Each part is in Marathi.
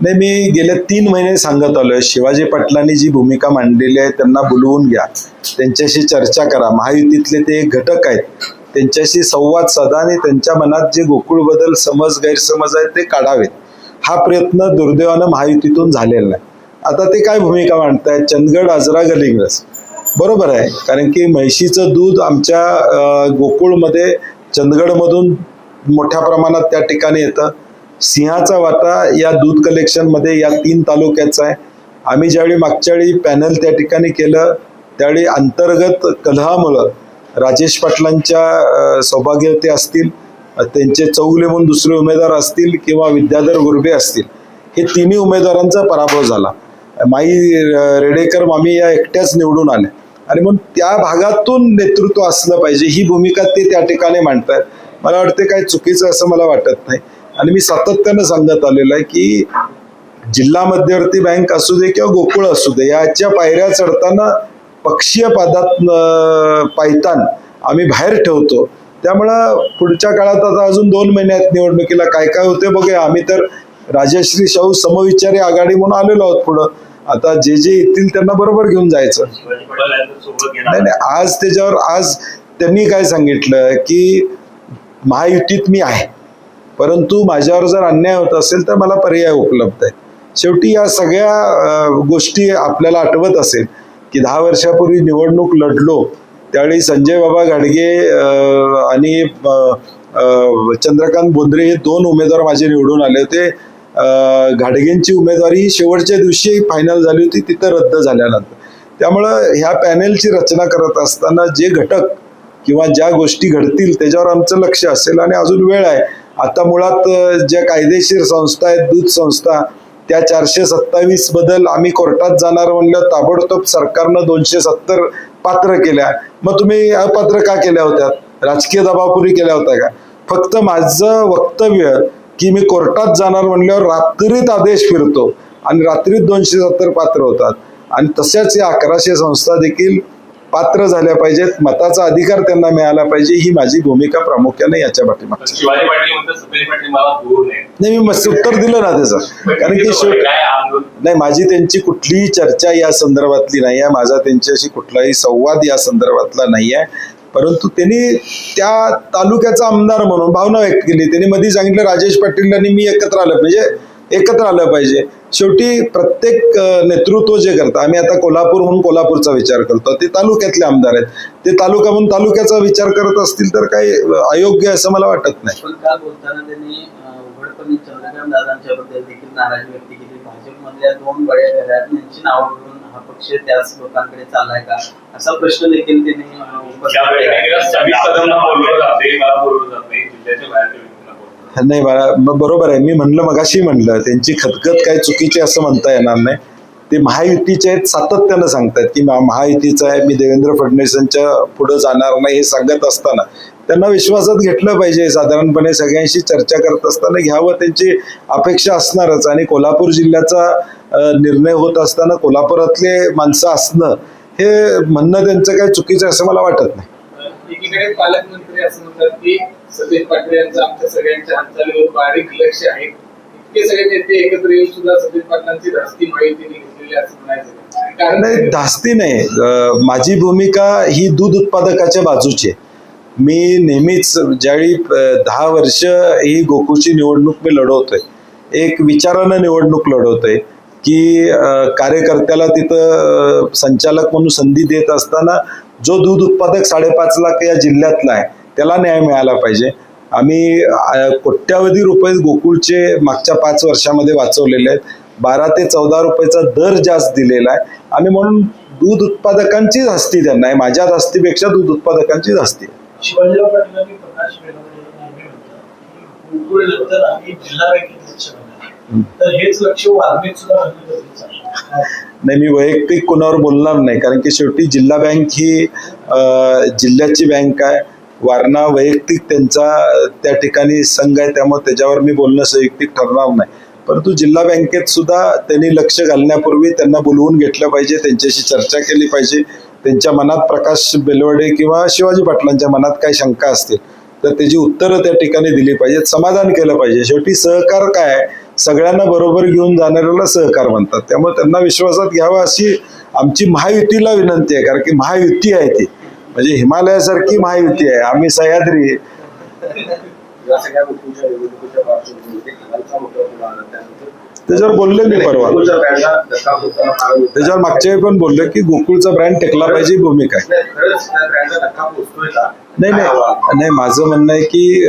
नाही, मी गेले 3 महिने सांगत आलोय, शिवाजी पाटलांनी जी भूमिका मांडलेली आहे त्यांना बोलवून घ्या, त्यांच्याशी चर्चा करा. महायुतीतले ते एक घटक आहेत, त्यांच्याशी संवाद साधा आणि त्यांच्या मनात जे गोकुळबद्दल गैरसमज आहेत ते काढावेत. हा प्रयत्न दुर्दैवानं महायुतीतून झालेला नाही. आता ते काय भूमिका मांडतायत, चंदगड आजरा गलिंगस, बरोबर आहे, कारण की म्हैशीचं दूध आमच्या गोकुळमध्ये चंदगडमधून मोठ्या प्रमाणात त्या ठिकाणी येतं. सिंहाचा वाटा या दूध कलेक्शनमध्ये या 3 तालुक्याचा आहे. आम्ही ज्यावेळी मागच्या वेळी पॅनल त्या ठिकाणी केलं त्यावेळी अंतर्गत कलहामुळं राजेश पाटलांच्या सौभाग्यवती असतील, त्यांचे चौगले म्हणून दुसरे उमेदवार असतील किंवा विद्याधर गुरबे असतील, हे 3 उमेदवारांचा पराभव झाला. माई रेडेकर मामी या एकट्याच निवडून आल्या आणि म्हणून त्या भागातून नेतृत्व असलं पाहिजे ही भूमिका ते त्या ठिकाणी मांडतात. मला वाटते काही चुकीचं असं मला वाटत नाही. आणि मी सातत्यानं सांगत आलेलं आहे की जिल्हा मध्यवर्ती बँक असू दे किंवा गोकुळ असू दे, याच्या पायऱ्या चढताना पक्षीय पायतान आम्ही बाहेर ठेवतो. त्यामुळं पुढच्या काळात आता अजून 2 महिन्यात निवडणुकीला काय काय होते बघूया. आम्ही तर राजश्री शाहू समविचारी आघाडी म्हणून आलेलो आहोत पुढं. आता जे येतील त्यांना बरोबर घेऊन जायचं. नाही, आज त्यांनी काय सांगितलं की महायुतीत मी आहे, परंतु माझ्यावर जर अन्याय होत असेल तर मला पर्याय उपलब्ध आहे. शेवटी या सगळ्या गोष्टी आपल्याला आठवत असेल की 10 वर्षापूर्वी निवडणूक लढलो त्यावेळी संजय बाबा घाडगे आणि चंद्रकांत बोंद्रे हे 2 उमेदवार माझे निवडून आले होते. घाडगेंची उमेदवारी ही शेवटच्या दिवशी फायनल झाली होती, तिथं रद्द झाल्यानंतर. त्यामुळं ह्या पॅनेलची रचना करत असताना जे घटक किंवा ज्या गोष्टी घडतील त्याच्यावर आमचं लक्ष असेल आणि अजून वेळ आहे. आता मुळात ज्या कायदेशीर संस्था आहेत, दूध संस्था, त्या 427 बद्दल आम्ही कोर्टात जाणार म्हणलं, ताबडतोब सरकारनं 270 पात्र केल्या. मग तुम्ही अपात्र का केल्या होत्या? राजकीय दबावपुरी केल्या होत्या का? फक्त माझं वक्तव्य की मी कोर्टात जाणार म्हणल्यावर रात्रीत आदेश फिरतो आणि रात्रीत 270 पात्र होतात. आणि तशाच या 1100 संस्था देखील पात्र झाल्या पाहिजेत, मताचा अधिकार त्यांना मिळाला पाहिजे, ही माझी भूमिका प्रामुख्याने याच्या पाठीमागची. शिवाजी पाटील मला दूर नाही, मी मस्त उत्तर दिलं ना त्याचं. कारण की नाही, माझी त्यांची कुठलीही चर्चा या संदर्भातली नाही आहे, माझा त्यांच्याशी कुठलाही संवाद या संदर्भातला नाही आहे. परंतु त्यांनी त्या तालुक्याचा आमदार म्हणून भावना व्यक्त केली. त्यांनी मध्ये सांगितलं राजेश पाटील आणि मी एकत्र आलं पाहिजे. शेवटी प्रत्येक नेतृत्व जे करतं, आम्ही आता कोल्हापूर म्हणून कोल्हापूरचा विचार करतो, ते तालुक्यातले आमदार आहेत, ते तालुका म्हणून तालुक्याचा विचार करत असतील तर काही अयोग्य असं मला वाटत नाही. पण काल बोलताना त्यांनी उघडपणे चंद्रकांत दादांच्या बद्दल देखील नाराजी व्यक्त केली. भाजपमधल्या 2 बड्या घराण्यांची नावं घेऊन हा पक्ष त्याच लोकांकडे चाललाय का, असा प्रश्न देखील त्यांनी नाही, बरोबर आहे. मी मगाशी म्हणलं त्यांची खतखत काही चुकीची असं म्हणता येणार नाही. ते महायुतीचे आहेत, सातत्यानं सांगतात की महायुतीचं आहे, मी देवेंद्र फडणवीसांच्या पुढे जाणार नाही हे सांगत असताना त्यांना विश्वासात घेतलं पाहिजे. साधारणपणे सगळ्यांशी चर्चा करत असताना घ्यावं, त्यांची अपेक्षा असणारच. आणि कोल्हापूर जिल्ह्याचा निर्णय होत असताना कोल्हापुरातले माणसं असणं हे म्हणणं त्यांचं काही चुकीचं असं मला वाटत नाही. एकीकडे पालकमंत्री असं म्हणतात की सतीश पाटील यांचं आमच्या सगळ्यांच्या हालचालीवर बारीक लक्ष आहे. इतके सगळे नेते एकत्र येऊन सुद्धा सतीश पाटलांची धास्ती माहितीने घेतलेली असं म्हणायचं नाही. धास्ती नाही, माझी भूमिका ही दूध उत्पादकाच्या बाजूची आहे. मी नेहमीच ज्यावेळी 10 वर्ष ही गोकुळची निवडणूक मी लढवतोय, एक विचारानं निवडणूक लढवतोय की कार्यकर्त्याला तिथं संचालक म्हणून संधी देत असताना जो दूध उत्पादक 5.5 लाख या जिल्ह्यातला आहे त्याला न्याय मिळाला पाहिजे. आम्ही कोट्यावधी रुपये गोकुळचे मागच्या 5 वर्षामध्ये वाचवलेले आहेत. 12 ते 14 रुपयाचा दर जास्त दिलेला आहे. आणि म्हणून दूध उत्पादकांची धास्ती त्यांना आहे, माझ्या धास्तीपेक्षा दूध उत्पादकांची धास्ती. शिवाजीराव पाटलांनी प्रकाश गोकुळ आम्ही जिल्हा बँकेत लक्ष घालणार, तर हेच लक्ष वाल्मिक सुद्धा नाही, मी वैयक्तिक कोणावर बोलणार नाही, कारण की शेवटी जिल्हा बँक ही जिल्ह्याची बँक आहे. वारणा वैयक्तिक त्यांचा त्या ठिकाणी संघ आहे, त्यामुळे त्याच्यावर मी बोलणं संयुक्तिक ठरणार नाही. परंतु जिल्हा बँकेत सुद्धा त्यांनी लक्ष घालण्यापूर्वी त्यांना बोलवून घेतलं पाहिजे, त्यांच्याशी चर्चा केली पाहिजे. त्यांच्या मनात प्रकाश बेलवडे किंवा शिवाजी पाटलांच्या मनात काही शंका असतील तर त्याची उत्तरं त्या ठिकाणी दिली पाहिजेत, समाधान केलं पाहिजे. शेवटी सहकार काय आहे, सगळ्यांना बरोबर घेऊन जाणाऱ्याला सहकार म्हणतात. त्यामुळे त्यांना विश्वासात घ्यावं अशी आमची महायुतीला विनंती आहे. कारण की महायुती आहे ती, म्हणजे हिमालयासारखी महायुती आहे, आम्ही सह्याद्री आहे. या सगळ्या गोष्टींच्या निवडणुकीच्या पार्श्वभूमीवर खालचा मुद्दा पुढे आला. त्यानंतर त्याच्यावर बोलले मी परवा, गोकुळच्या ब्रँडला धक्का पोहोचताना फार होता. त्याच्यावर मागच्या वेळी पण बोललो की गोकुळचा ब्रँड टेकला पाहिजे ही भूमिका आहे. नाही, खरंच त्या ब्रँडला धक्का पोहोचतोय का? नाही काय हवं? नाही माझं म्हणणं आहे की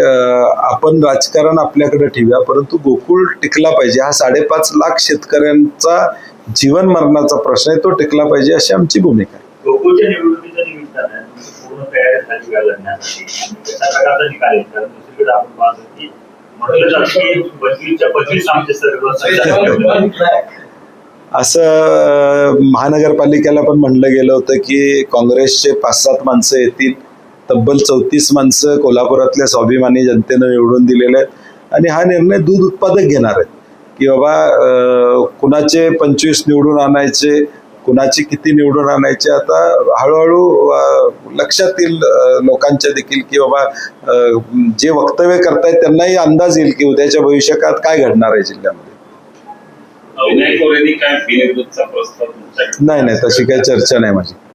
आपण राजकारण आपल्याकडे ठेवूया, परंतु गोकुळ टिकला पाहिजे. हा 5.5 लाख शेतकऱ्यांचा जीवन मरणाचा प्रश्न आहे, तो टिकला पाहिजे अशी आमची भूमिका आहे. गोकुळच्या निवडणुकीच्या निमित्तानं पूर्ण तयारी झाली का लढण्यासाठी कशा प्रकारचा निकाल येईल? कारण दुसरीकडे आपण पाहतो की म्हटलं जातं की 25 आमचे सर्व असं महानगरपालिकेला पण म्हणलं गेलं होतं की काँग्रेसचे 5-7 माणसं येतील, तब्बल 34 माणसं कोल्हापुरातल्या स्वाभिमानी जनतेनं निवडून दिलेले आहेत आणि हा निर्णय दूध उत्पादक घेणार आहेत की बाबा कुणाचे 25 निवडून आणायचे, कुणाची किती निवडून आणायचे. आता हळूहळू लक्षात येईल लोकांच्या देखील की बाबा जे वक्तव्य करतायत त्यांनाही अंदाज येईल की उद्याच्या भविष्यकाळात काय घडणार आहे जिल्ह्यामध्ये. विनायक कोरेंनी काय बिनविरोधचा प्रस्ताव तुमच्याकडे? नाही तशी काही चर्चा नाही माझी.